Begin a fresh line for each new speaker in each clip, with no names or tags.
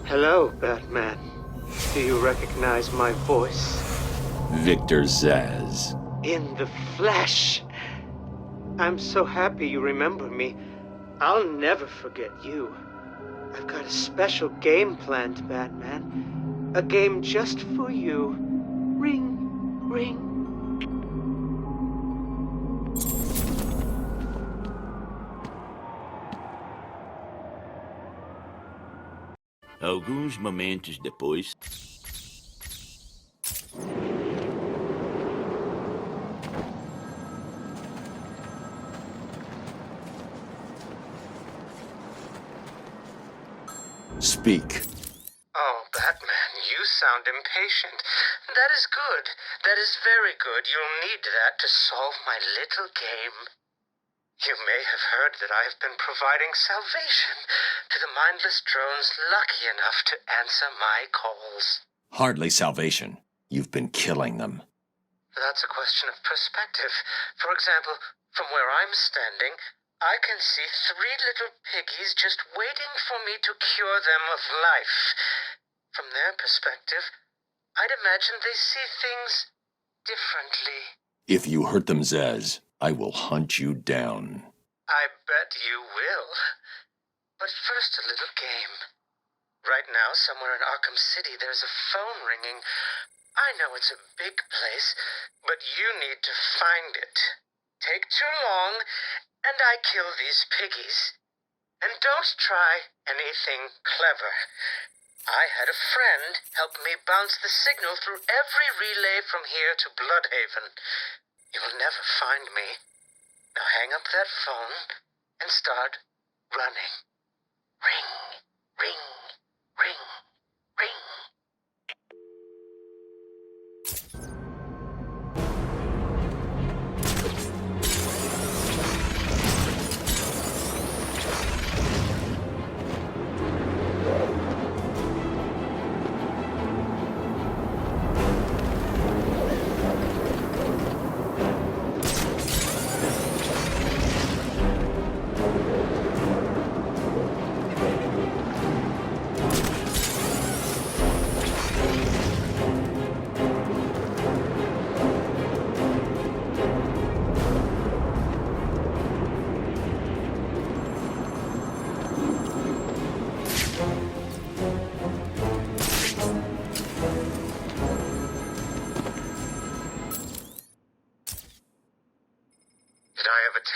Hello, Batman. Do you recognize my voice?
Victor Zsasz.
In the flesh! I'm so happy you remember me. I'll never forget you. I've got a special game planned, Batman. A game just for you. Ring, ring.
Alguns momentos depois... Speak.
Oh, Batman, you sound impatient. That is good. That is very good. You'll need that to solve my little game. You may have heard that I have been providing salvation to the mindless drones lucky enough to answer my calls.
Hardly salvation. You've been killing them.
That's a question of perspective. For example, from where I'm standing, I can see 3 little piggies just waiting for me to cure them of life. From their perspective, I'd imagine they see things differently.
If you hurt them, Zsasz, I will hunt you down.
I bet you will. But first, a little game. Right now, somewhere in Arkham City, there's a phone ringing. I know it's a big place, but you need to find it. Take too long, and I kill these piggies. And don't try anything clever. I had a friend help me bounce the signal through every relay from here to Bloodhaven. You will never find me. Now hang up that phone and start running. Ring, ring, ring, ring.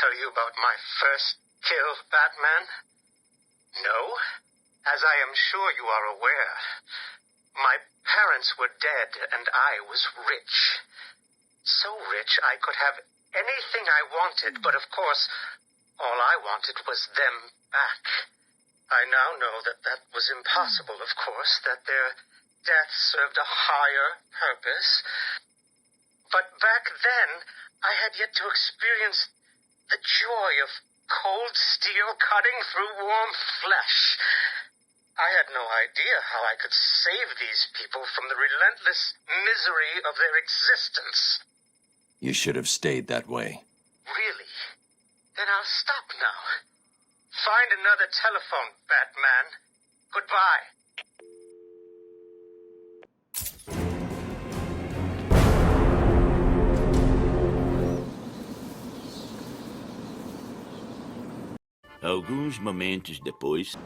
Tell you about my first kill, Batman? No? As I am sure you are aware, my parents were dead and I was rich. So rich I could have anything I wanted, but of course, all I wanted was them back. I now know that that was impossible, of course, that their death served a higher purpose. But back then, I had yet to experience the joy of cold steel cutting through warm flesh. I had no idea how I could save these people from the relentless misery of their existence.
You should have stayed that way.
Really? Then I'll stop now. Find another telephone, Batman. Goodbye.
Alguns momentos depois...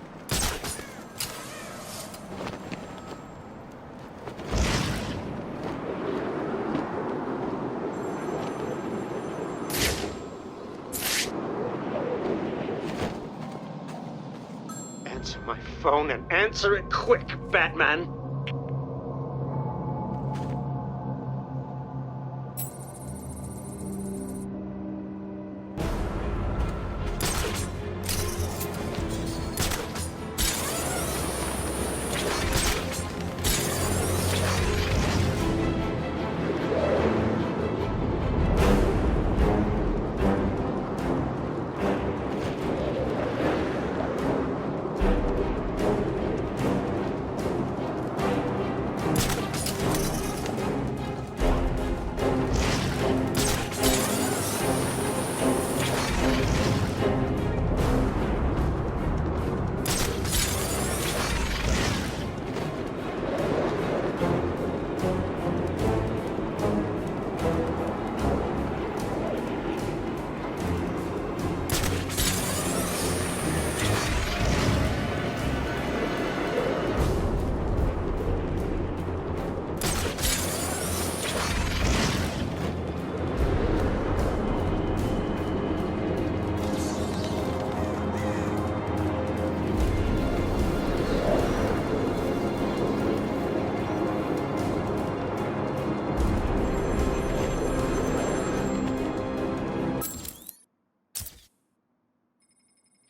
Answer my phone and answer it quick, Batman.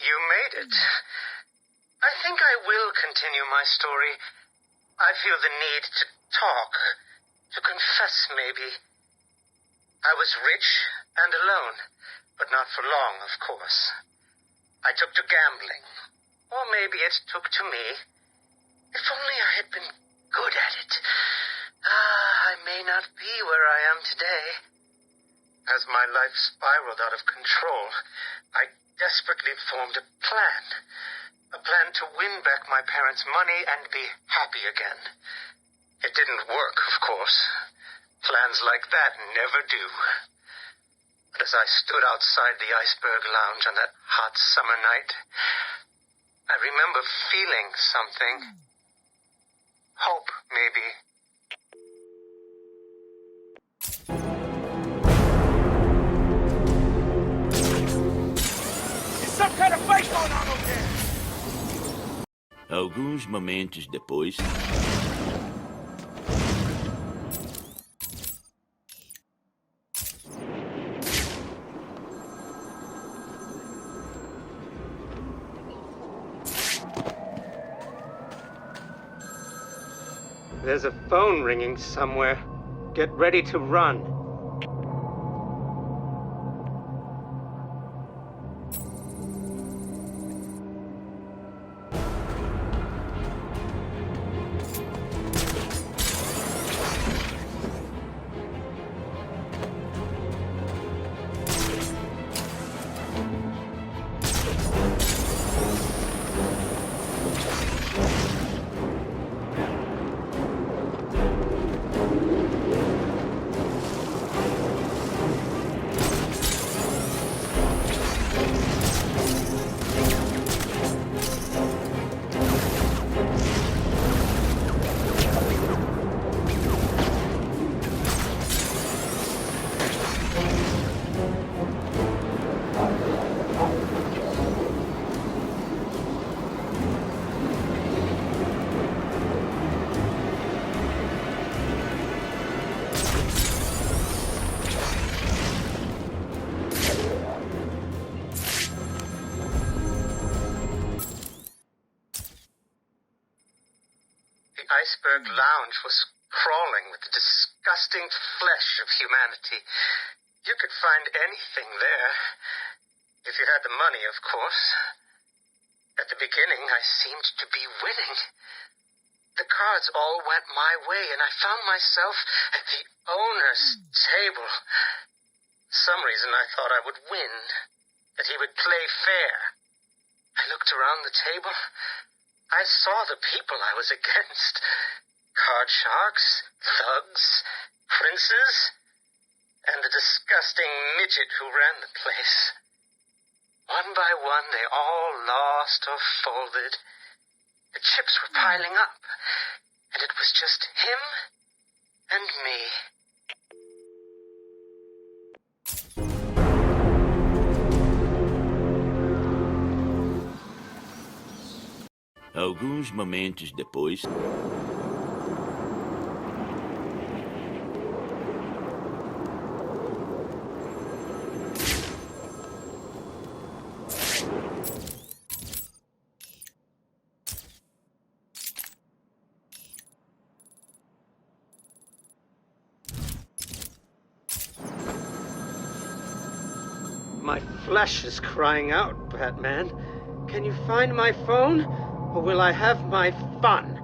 You made it. I think I will continue my story. I feel the need to talk, to confess maybe. I was rich and alone, but not for long, of course. I took to gambling, or maybe it took to me. If only I had been good at it. I may not be where I am today. As my life spiraled out of control, I desperately formed a plan. A plan to win back my parents' money and be happy again. It didn't work, of course. Plans like that never do. But as I stood outside the Iceberg Lounge on that hot summer night, I remember feeling something. Hope, maybe.
Some kind of fight going on over there!
Alguns momentos depois.
There's a phone ringing somewhere. Get ready to run. Iceberg Lounge was crawling with the disgusting flesh of humanity. You could find anything there. If you had the money, of course. At the beginning, I seemed to be winning. The cards all went my way, and I found myself at the owner's table. For some reason, I thought I would win, that he would play fair. I looked around the table. I saw the people I was against. Card sharks, thugs, princes, and the disgusting midget who ran the place. One by one, they all lost or folded. The chips were piling up, and it was just him and me.
Alguns momentos depois.
My flesh is crying out, Batman. Can you find my phone? Or will I have my fun?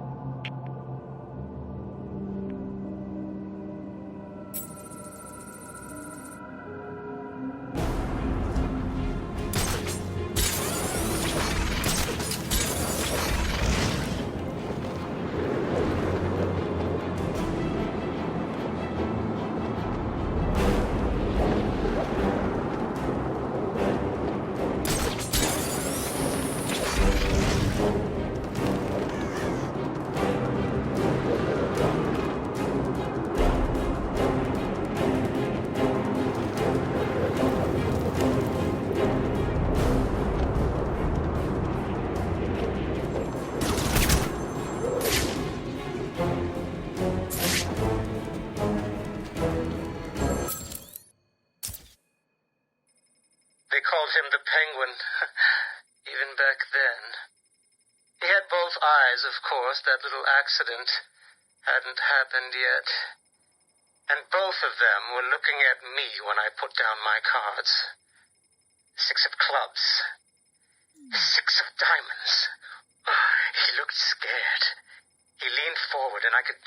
back then. He had both eyes, of course. That little accident hadn't happened yet. And both of them were looking at me when I put down my cards. 6 of clubs. 6 of diamonds. He looked scared. He leaned forward, and I could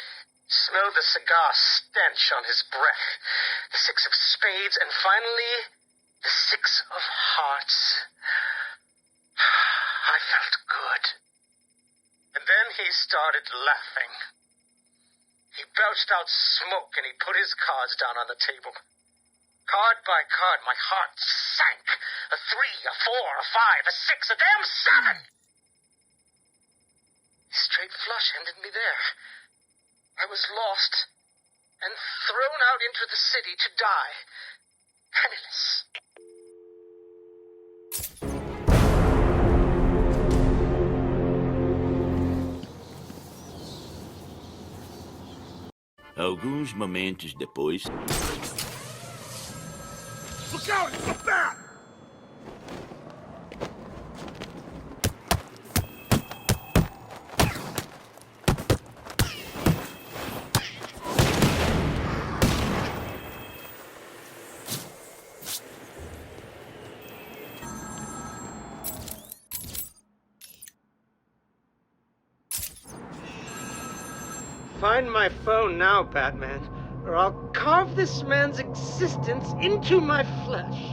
smell the cigar stench on his breath. The 6 of spades, and finally, the 6 of hearts. I felt good. And then he started laughing. He belched out smoke, and he put his cards down on the table. Card by card, my heart sank. A 3, a 4, a 5, a 6, a damn 7! Straight flush ended me there. I was lost and thrown out into the city to die, penniless.
Alguns momentos depois.
Look out! It's a bat!
Find my phone now, Batman, or I'll carve this man's existence into my flesh.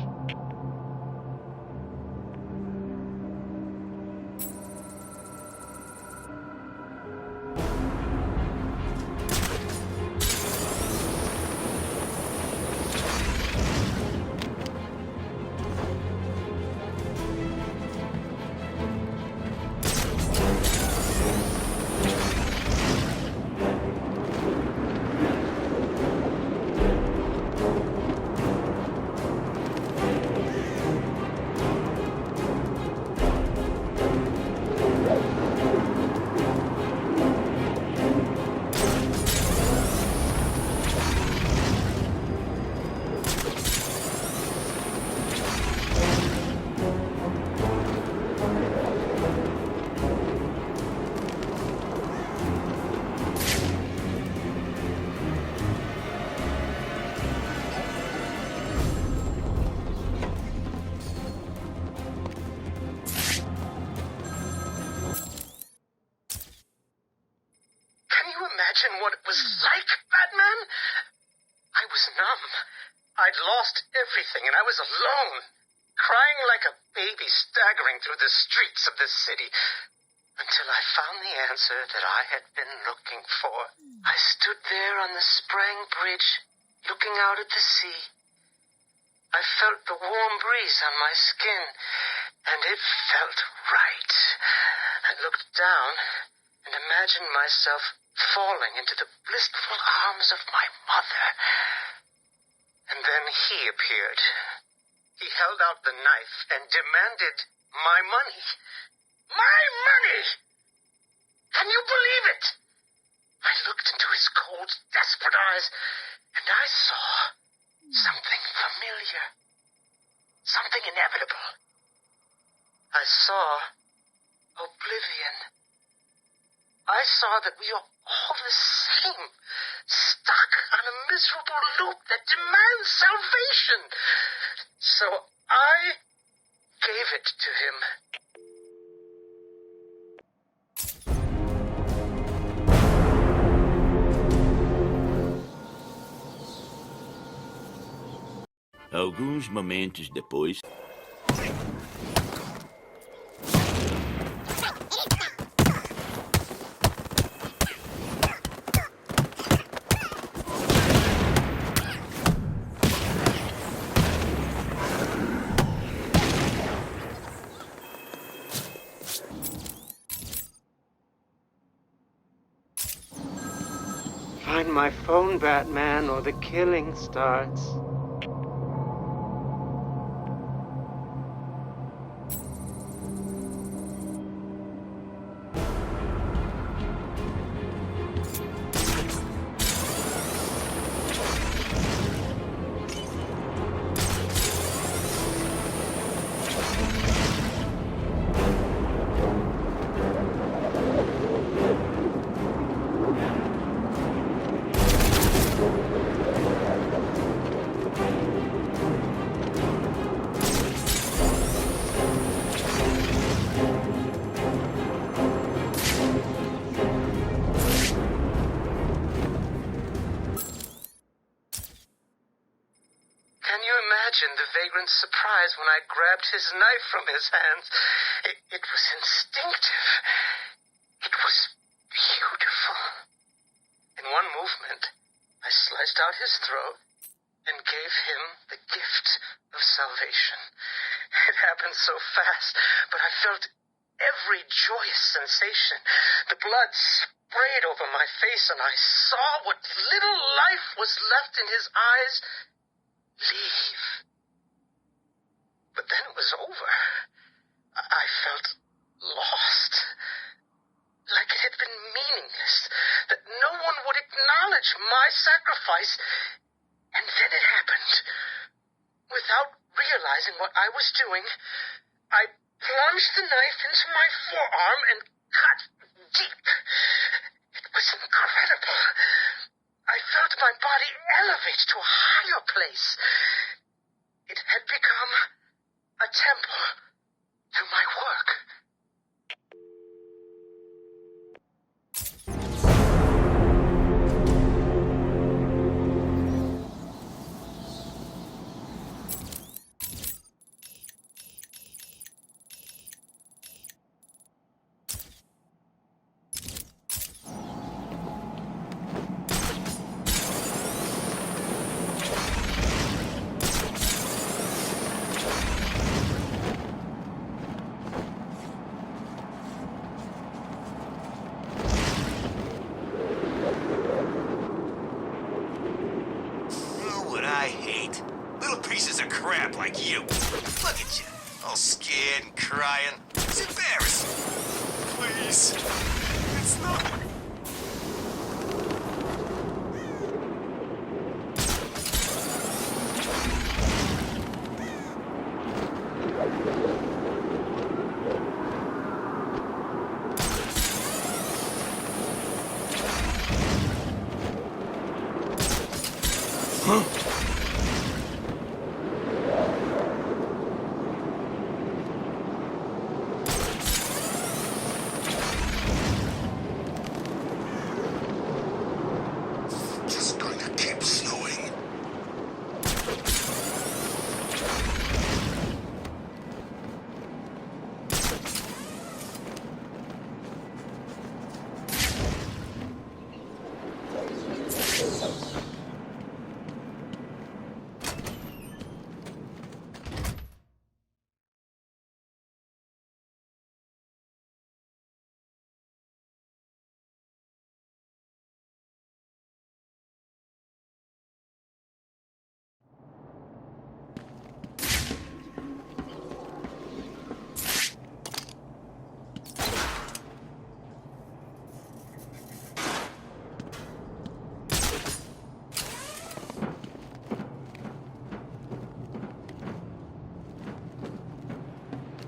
Imagine what it was like, Batman? I was numb. I'd lost everything, and I was alone, crying like a baby staggering through the streets of this city, until I found the answer that I had been looking for. I stood there on the Sprang Bridge, looking out at the sea. I felt the warm breeze on my skin, and it felt right. I looked down and imagined myself falling into the blissful arms of my mother. And then he appeared. He held out the knife and demanded my money. My money! Can you believe it? I looked into his cold, desperate eyes, and I saw something familiar. Something inevitable. I saw oblivion. I saw that we are all the same, stuck on a miserable loop that demands salvation. So I gave it to him.
Alguns momentos depois.
Find my phone, Batman, or the killing starts. in surprise when I grabbed his knife from his hands. It was instinctive. It was beautiful. In one movement, I sliced out his throat and gave him the gift of salvation. It happened so fast, but I felt every joyous sensation. The blood sprayed over my face, and I saw what little life was left in his eyes leave. But then it was over. I felt lost. Like it had been meaningless. That no one would acknowledge my sacrifice. And then it happened. Without realizing what I was doing, I plunged the knife into my forearm and cut deep. It was incredible. I felt my body elevate to a higher place. It had become a temple to my work.
Like you. Look at you, all scared and crying. It's embarrassing. Please. It's not...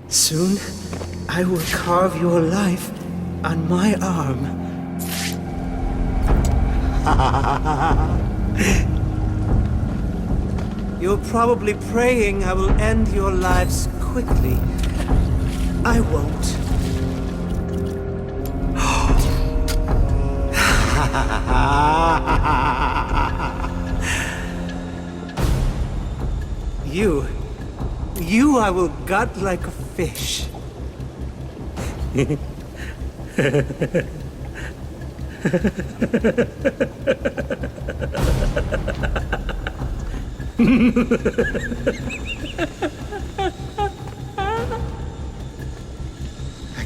Soon, I will carve your life on my arm. You're probably praying I will end your lives quickly. I won't. You I will gut like a fish. I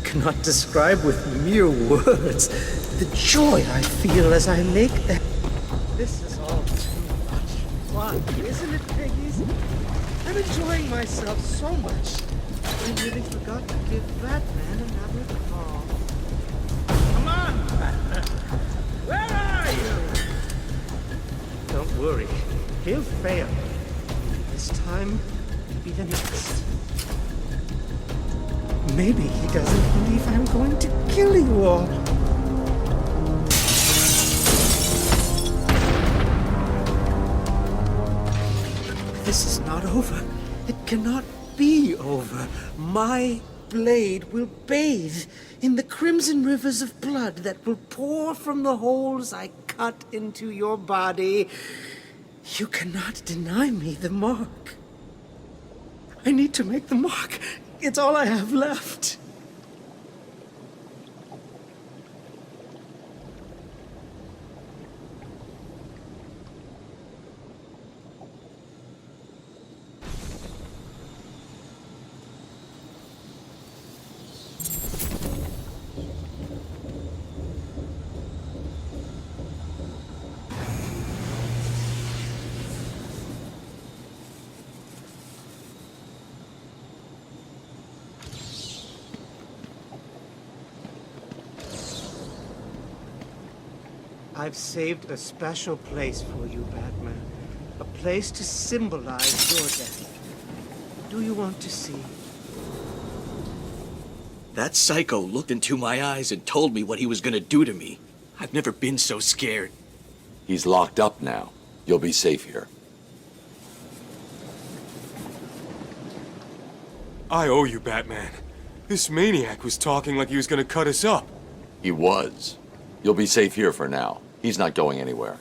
cannot describe with mere words the joy I feel as I make that. This is all too much fun, isn't it, Peggies? I'm enjoying myself so much. I nearly forgot to give Batman another call.
Come on, Batman. Where are you?
Don't worry. He'll fail. This time, it'll be the next. Maybe he doesn't believe I'm going to kill you all. This is not over. It cannot be over. My blade will bathe in the crimson rivers of blood that will pour from the holes I cut into your body. You cannot deny me the mark. I need to make the mark. It's all I have left. I've saved a special place for you, Batman. A place to symbolize your death. Do you want to see?
That psycho looked into my eyes and told me what he was gonna do to me. I've never been so scared.
He's locked up now. You'll be safe here.
I owe you, Batman. This maniac was talking like he was gonna cut us up.
He was. You'll be safe here for now. He's not going anywhere.